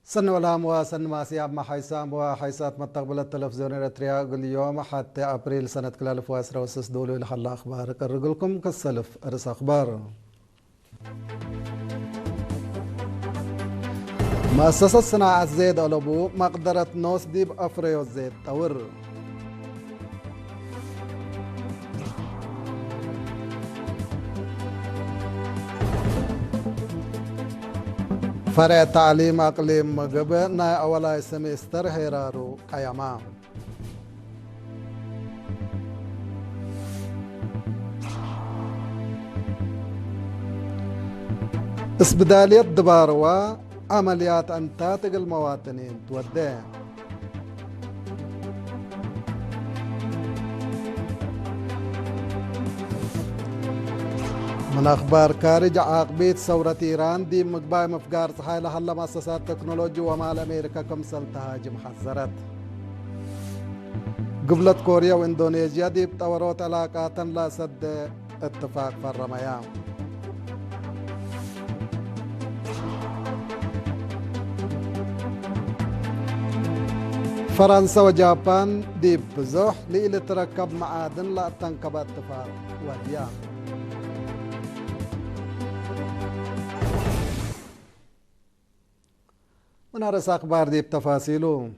سن ولام وسن ما سياب ما حيسام وحيسات مستقبل التلفزيون الاريتريا اليوم حتى ابريل سنة 2016 دولي لحل اخبار كرجلكم كالسلف ارس اخبار. مؤسسة صناعة الزيت ألبو مقدرة نوس ديب أفريو الزيت تور. فرع تعليم أقليم مقبة نا أولا سمستر هيرارو قياما. اسبدالية دباروا عمليات أنتاتق المواطنين توديه. من أخبار كارج عاقبيت ثورة إيران دي مقباي مفقار صحيح هلا مؤسسات تكنولوجيا ومال أمريكا كمسل تهاجم حذرت. قبلت كوريا وإندونيسيا دي بتوروت علاقات لا سد اتفاق في الرميان. فرنسا وجابان دي بزوح لإلى تركب معادن لا تنكب اتفاق وديان. ونرس أخبار دي بتفاصيله.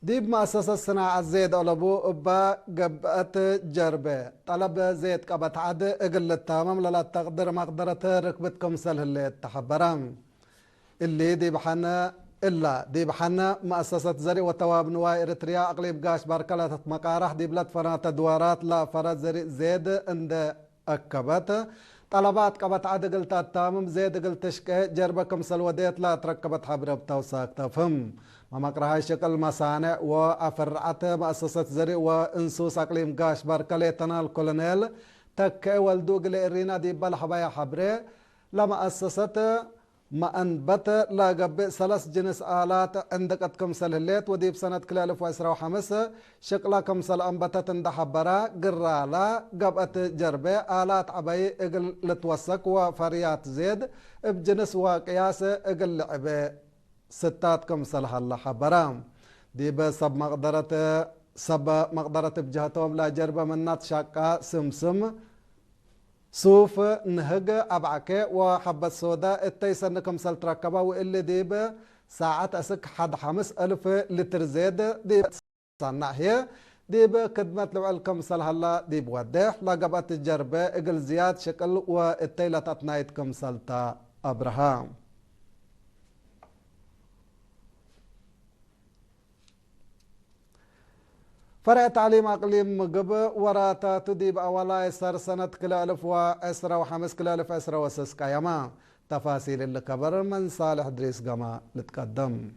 دي بمؤسسة صناعة الزيت أولبو أبا قبأت جربة طلب زيت قبت عد اقل التامم للا تقدر مقدرة ركبتكم سله اللي تحبرام اللي دي بحنا إلا دي بحنا مؤسسة زري وتواب نواي إريتريا أقليب قاش باركلة مقارح دي بلاد فرات دوارات لا فرات زري زيد عند أكبت طلبات قبت عد قلت التامم زيد قلت تشكي جربكم سلوديت لا تركبت حبر بتوساك تفهم ما مقرها شكل مصانع وأفرعت مؤسسة زري وإنسوس أقليم قاش باركلة تنال كولونيل تك والدوق لإرينا دي بالحبايا حبري لمؤسسة ما أنبت لا قبل ثلاث جنس آلات عندك أتكم الليت ودي بسنة كلا 2015 شكلا كمسل أنبتت عند حبرا قرالا قبت جربة آلات عبي اقل لتوسك وفريات زيد بجنس وقياس اقل لعبة ستات كمسل هلا حبرا دي بسب مقدرة بجهتهم لا جربة منات شاكا سمسم صوف نهج أبعكة وحبة سوداء التيسنكم سلتركبة واللي ديب ساعات أسك حد 5000 لتر زيت ديب صنع هي ديب كدمت لعلكم سلهلا ديب وديح لقبت الجربة اقل زياد شكل والتيلة أتنايتكم سلتا أبراهام. فرع تعليم أقليم مقبة وراتا تديب أولا سر سنة كلا 2015 كلا 2016 كيما تفاصيل اللي كبر من صالح إدريس قما لتقدم.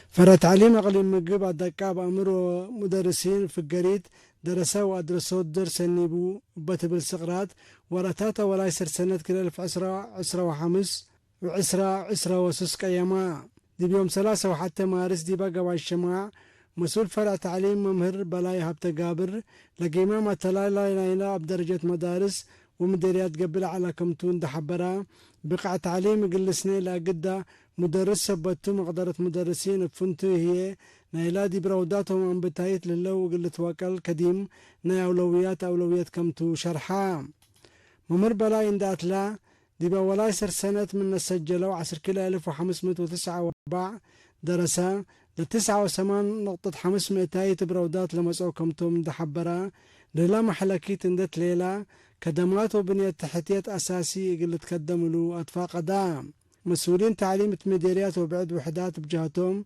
فرع تعليم أقليم مقبة دكاب أمر مدرسين في القريد درسوا وأدرسوا درس النبو بتبل سقرات وراتاتا ولا يسر سنة كلا 2015 وعسرة وسس كيما دي بيوم 3 وحتى مارس دي بقى والشماع مسؤول فرع تعليم ممهر بلاي هبت قابر لقيمة ما تلالا بدرجة مدارس ومديريات قبل على كمتون دحبرا بقع تعليم قلسني لا قد مدرس سبتو مقدرة مدرسين بفنتو هي نايلادي بروداتهم عن بتايت للو قلت وكل كديم نا أولويات كمتو شرحا ممر بلاي اندات لا دي بولاي سر سنة من السجلوا 10,509 درسا ل89.5 تايت برودات لمسؤوكمتم دحبرا للا محلكيت اندت ليلة كدمات وبنية تحتيات أساسي قلت كدملو أطفاق دام مسؤولين تعليم مديريات وبعد وحدات بجهتهم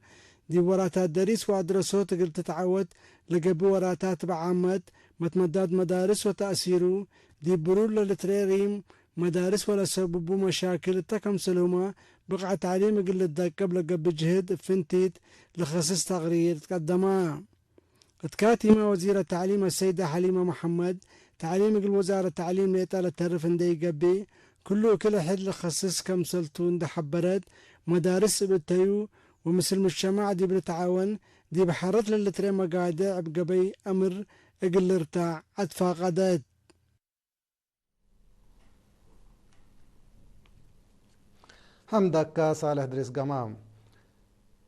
دي وراتات دريس وأدرسوت قلت تتعود لقبي وراتات بعامد متمداد مدارس وتأثيرو دي برور للتريريم مدارس ولا سببوا مشاكل تكم سلوما بقعة تعليم قل الدق قبل جهد فنتيت لخصص تغرير تقدما تكاتمة وزير التعليم السيدة حليمة محمد تعليم الوزارة التعليم لإطالة ترفن دي قبي كل حد لخصص كم سلطون دحبرت مدارس بالتيو ومثل الجماعة دي بتعاون دي بحرت للتري مقاعدة بقبي أمر اقل ارتاع اتفاقدت. حمدك صالح دريس قمام.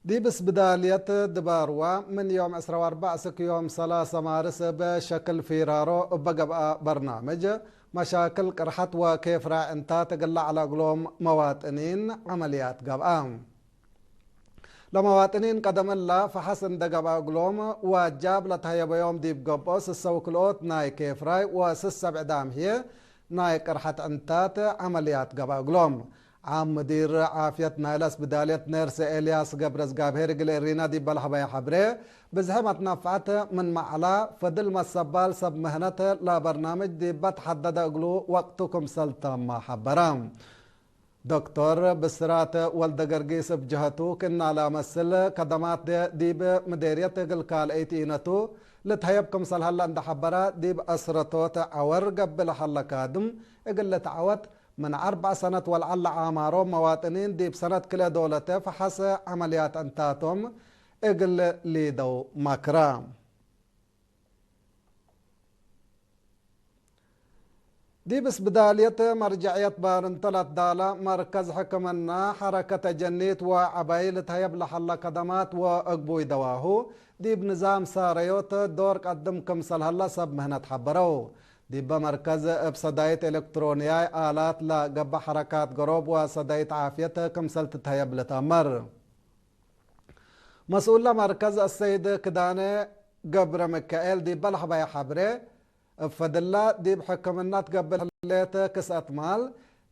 دي بس بدالية دباروا من يوم 24 سك يوم 3 مارس بشكل فيرارو بقى برنامج مشاكل قرحت وكيف راح انت تقلع على قلوم مواطنين عمليات قبام لمواطنين قدم الله فحسن دقبا قلوم وجاب لتهيب يوم ديب قبوس السوكلوت ناي كيف راي وسس بعدام هي ناي قرحت انتات عمليات قبا قلوم عام مدير عافية نايلس بدالية نيرس إلياس قبرز قابهر قل إرينا دي بالحبا يا حبري بزهمت نفعت من معلا فدل ما السبال سب مهنة لا برنامج دي بتحدد أقلو وقتكم سلطة ما حبرام دكتور بسرات ولد قرقيس بجهتو كنا على مسل قدمات ديب مديرية الكال ايتينتو لتهيبكم سل هلا عند حبرا ديب أسرتوت عور قبل حلا كادم اقل تعوت من 4 سنة والعل عامارو مواطنين ديب سنة كلا دولته فحس عمليات انتاتهم اقل ليدو مكرام دي بس بدالية مرجعية بارن 3 دالة مركز حكمنا حركة جنيت وعبايل تهيب لحلا قدمات وأقبوي دواهو دي بنظام ساريوت دور قدم كمسل هلا سب مهنة حبرو دي بمركز بصدايت إلكترونية آلات لقب حركات قروب وصدايت عافية كمسل تتهيب لتامر مسؤول مركز السيد كدانة قبر مكائل دي بلحبا يا حبري فدلا دي بحكمنا تقبل ليته كسات مال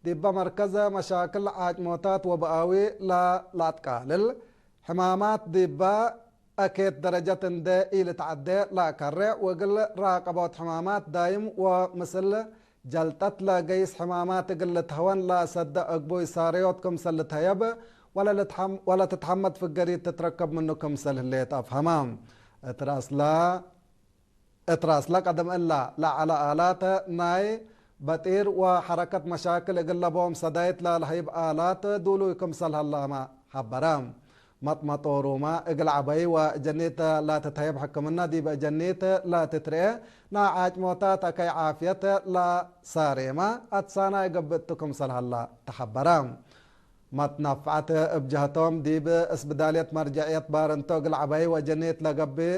دي بمركز مشاكل عجموتات وبقاوي لا تقالل حمامات دي با أكيد درجة دي إلى تعدي لا كرع وقل راقبات حمامات دايم ومثل جلتت لا قيس حمامات قلت هون لا صدق أقبوي ساريوتكم سلت هيب ولا تتحمد في القريب تتركب منكم سل اللي تفهمام اتراس لا قدم إلا لا على آلات ناي بطير وحركة مشاكل قلبهم صدايت لا لهيب آلات دولو يكم سلها الله ما حبرام مطوروما اقل عباي وجنيت لا تتهيب حكمنا دي بجنيت لا تتريه نا عاج موتات كي عافية لا ساريما اتسانا يقبتكم سلها الله تحبرام متنفعت بجهتهم دي باسبدالية مرجعية بارنتو اقل عباي وجنيت لقبي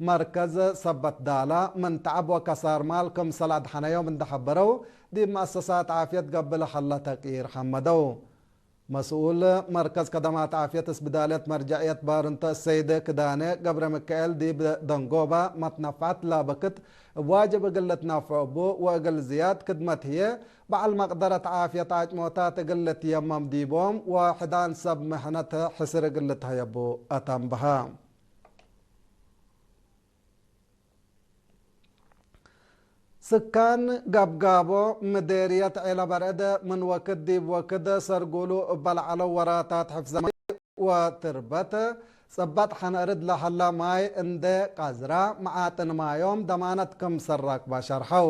مركز سبت دالا من تعب وكسار مالكم صلاة حنايو من دحبرو دي مؤسسات عافية قبل حلا تقير حمدو مسؤول مركز خدمات عافية اسبدالية مرجعية بارنتا السيدة كدانة قبر مكائل دي دنقوبة متنفعت لا بكت بواجب قلة نافع بو وقل زياد كدمت هي بعل مقدرة عافية عجموتات قلة يمم ديبوم وحدان سب محنة حسر قلتها يبو أتم بها سكان قابقابو مديرية عيلة برد من وكد ديب وكد سرقولو بلعلو وراتات حفظ وتربت صبت حنرد لحلا ماي اند قزرا معاتن مايوم دمانتكم سراك بشرحو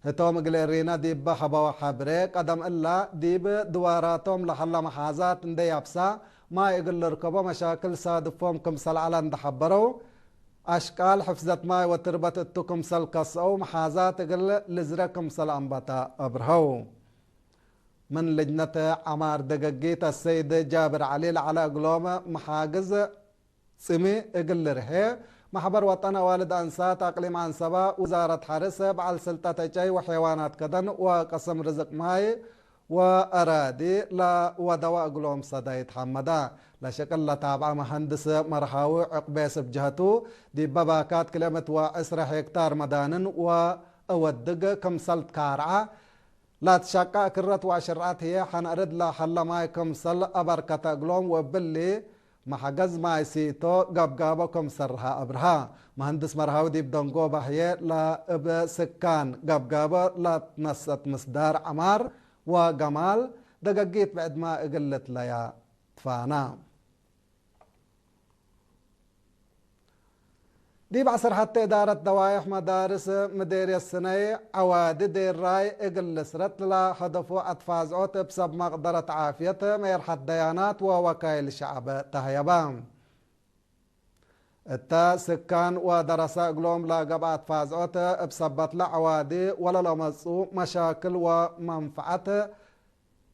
هتوم قليرينا ديب بحبا وحبري قدم إلا ديب دواراتهم لحلا محازات اند يابسا ما يقل ركبو مشاكل صادفهم كم سلعلا اندحبرو أشكال حفظت ماي وتربت التكم سل كسو محازات قل لزركم سل أنبتا أبرهو من لجنة عمار دقاقيت السيد جابر علي على قلومة محاجز سمي قل رهي محبر وطن والد أنسات أقليم عن سبا وزارة حارس بعل سلطة جاي وحيوانات كدن وقسم رزق ماي وأرادي لا ودواء قلوم صدايت حمدا لا شكل لا تابع مهندس مرحاوي عقبيس بجهتو دي بباكات كلمة وعسرة هكتار مدانن وأودق كم سلط كارعة لا تشاكا كرت وعشرات هي حنرد لا حلا ماي كم سل أبركة قلوم وباللي محجز ماي سيتو قبقابكم سرها أبرها مهندس مرحاوي دي بدنقو بحيه لا بسكان قبقابا لا تنست مصدار عمار وجمال دقاقيت بعد ما قلت ليا تفانا دي بعصر حتى إدارة دوايح مدارس مديرية السنة عوادي دير راي اقل سرت لا هدفو أتفازعوت بسب مقدرة عافية ميرحة ديانات ووكايل الشعب تهيبان التا سكان ودراسة قلوم لا قبعة فازعوت بسبت لا عوادي ولا لمسو مشاكل ومنفعة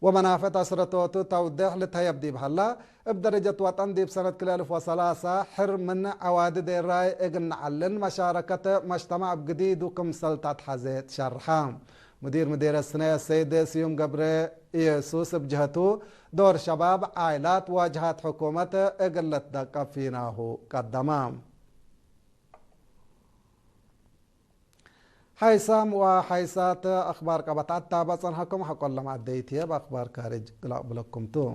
ومنافع أسرتوتو توضيح لتهيب ديب هلا بدرجة وطن ديب سنة 2003 حر من عوادد الراي اقن علن مشاركة مجتمع بجديد وكم سلطات حزيت شرحام مدير السنة السيد سيوم قبري يسوس بجهته دور شباب عائلات واجهات حكومة اقلت دقة فيناه قدمام حيسام وحيسات أخبار قبطات تابصن حكم حق الله مع الديتية بأخبار كارج قلاب لكم تو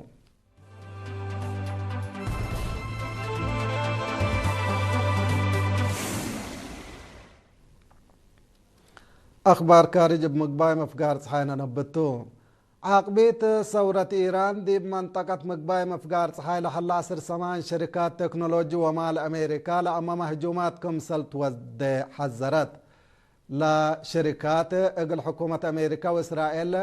أخبار كارج بمقباي مفقار صحينا نبتو عقبيت ثورة إيران دي بمنطقة مقباي مفقار صحي لحل عصر سمان شركات تكنولوجي ومال أمريكا لأمام هجوماتكم سلت ود حذرت لشركات اقل حكومة أمريكا وإسرائيل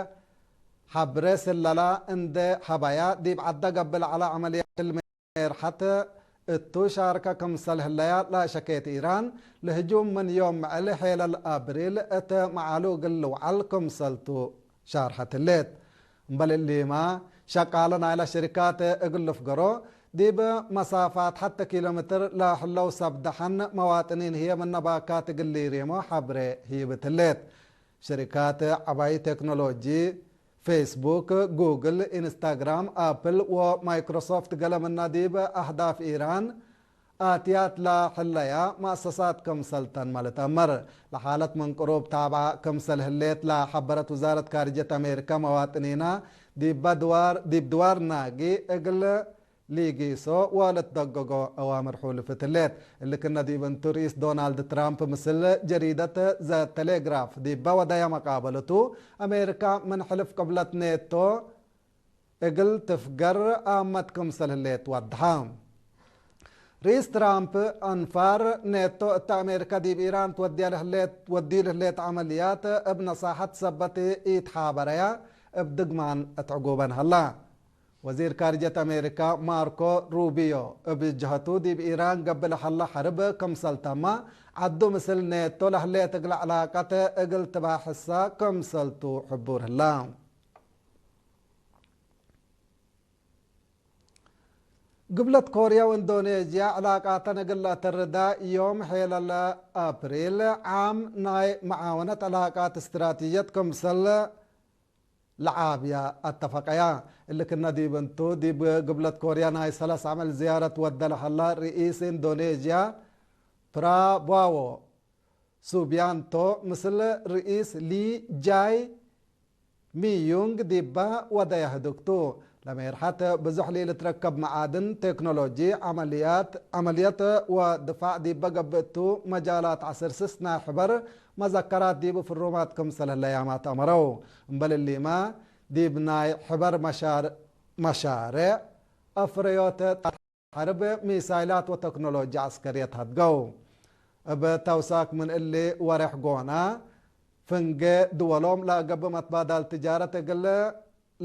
حبرس الللا اند حبايا دي بعد قبل على عمليات المير حتى التشاركة كمسل هلايا لا شكيت إيران لهجوم من يوم على حيل الأبريل أت معلو قلو علكم سلتو شارحة الليت بل اللي ما شقالنا على شركات اقل فقرو دي بمسافات حتى كيلومتر لا حلو سبدحن مواطنين هي من نباكات قلي ريمو حبري هي بتليت شركات عباي تكنولوجي فيسبوك جوجل انستغرام ابل ومايكروسوفت قلم الناديب اهداف ايران آتيات لا حليا مؤسسات كمسلتن مالتمر لحالة من قروب تابع كمسل هليت لا حبرت وزارة خارجية أمريكا مواطنينا دي بدوار ناقي اقل ليجيسو والت دققو أوامر حلفة الليت اللي كنا دي بنتو رئيس دونالد ترامب مثل جريدة ذا تليغراف دي بودايا مقابلته أمريكا من حلف قبلت نيتو اقل تفقر آمت كمسل هليت وضحام رئيس ترامب انفار نيتو تا امريكا دي بإيران تودي لهليت عمليات بنصاحة سبتي ايت حابريا بدقمان اتعقوبان هلا وزير خارجية أمريكا ماركو روبيو بجهتو دي بإيران قبل حلا حرب كم سلتما عدو مثل نيتو لهلي تقلع علاقات اقل تباحسا كم سلتو حبور هلا قبلت كوريا واندونيسيا علاقاتنا قلت الرداء يوم حيل أبريل عام ناي معاونة علاقات استراتيجية كمسل لعابيا اتفقيا اللي كنا دي بنتو دي قبلت كوريا ناي سلاس عمل زيارة ودل حلا رئيس اندونيسيا براواو سوبيانتو مثل رئيس لي جاي ميونغ ديبا ودا يهدكتو لما يرحت بزحلي لتركب معادن تكنولوجي عمليات ودفاع ديبا قبتو مجالات عصر سسنا حبر مذكرات ديبو في الرومات كمسل الليامات أمرو مبل اللي ما ديبناي حبر مشارع أفريوت حرب ميسايلات وتكنولوجيا عسكرية هتقو بتوساك من اللي ورح قونا فنج دولهم لا قبل ما تبادل تجارة قل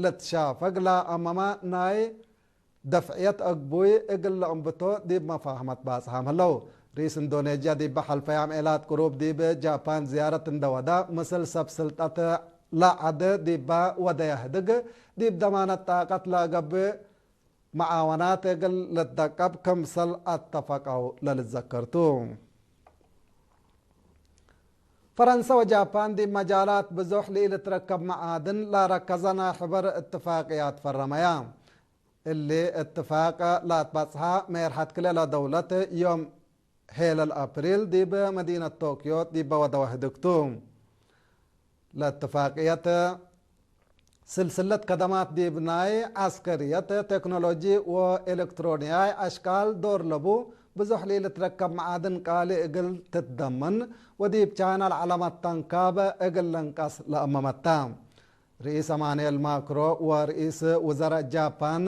لتشافق لا أماما ناي دفعية أقبوي قل أمبتو ديب مفاهمت باسهم هلو رئيس اندونيسيا ديب بحلفة عملات قروب ديب جابان زيارة اندودا مثل سبسلطة لا عد ديب ودا يهدق ديب دمانة طاقت لا قبل معاونات قل لتدقب كمسل اتفقوا للتذكرتوم فرنسا وجابان دي مجالات بزوح لي تركب معادن لا ركزنا حبر اتفاقيات فرميان اللي اتفاق لا تبصها ميرحت كلا دولة يوم هيل الأبريل دي بمدينة طوكيو دي بودا وحدكتوم لاتفاقية سلسلة خدمات دي بناي عسكرية تكنولوجي وإلكترونياي أشكال دور لبو بزوح لي تركب معادن قالي اقل تتضمن وديب شانل علامات تنكاب اقل لنقص لأمامتام رئيس مانويل ماكرو ورئيس وزراء جابان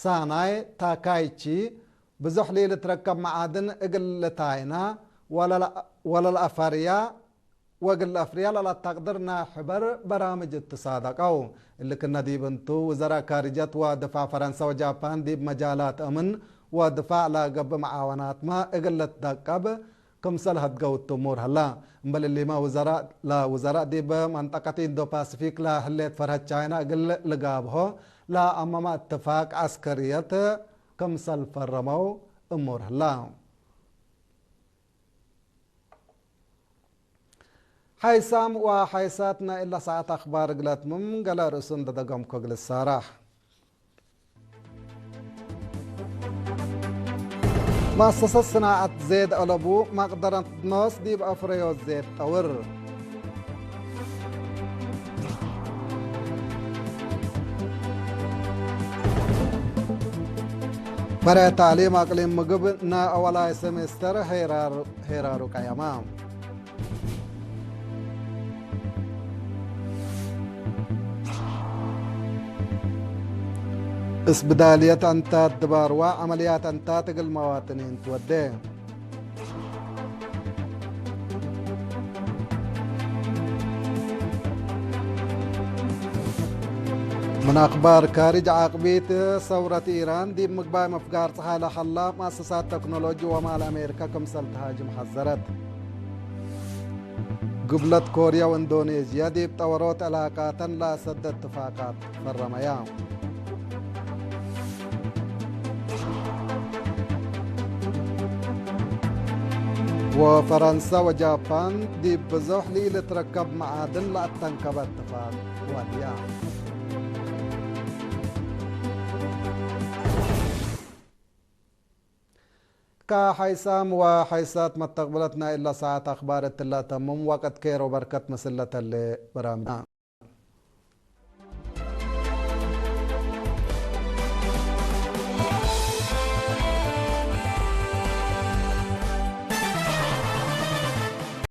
ساناي تاكايتشي بزوح لي تركب معادن اقل لتاينا ولا الأفاريا وقل الأفريا لا تقدرنا حبر برامج التصادقوا اللي كنا دي بنتو وزراء خارجية ودفاع فرنسا وجابان دي بمجالات أمن ودفاع لا قب معاونات ما اقلت دقب كم سال هتقوت تمور هلا بل اللي ما وزراء لا وزراء دي بمنطقة إندو باسفيك لا هليت فرها تشاينا قل لقابه لا أما ما اتفاق عسكرية كم سال فرمو أمور هلا حيسام وحيساتنا إلا ساعة أخبار قلت قال رسول دقم كوغل السراح مؤسسة صناعة زيت ألبو مقدرة نص ديب أفريو زيت طور برای تعلیم اقلیم مقب نا اولای سمستر هیرارو قیامام اسبدالية أنتات دبار وعمليات أنتات المواطنين توديه من أخبار كارج عقبيت ثورة إيران دي مقباي مفقار صحالة حلا مؤسسات تكنولوجيا ومال أمريكا كم سلتهاجم حذرت قبلت كوريا واندونيسيا دي بتوروت علاقات لا سد اتفاقات فرميان وفرنسا وجابان دي بزوح لي لتركب معادن لا تنكب اتفاق واليوم كحيسام وحيسات ما تقبلتنا إلا ساعة أخبار التلا تمم وقت كيرو بركة مسلة اللي برامج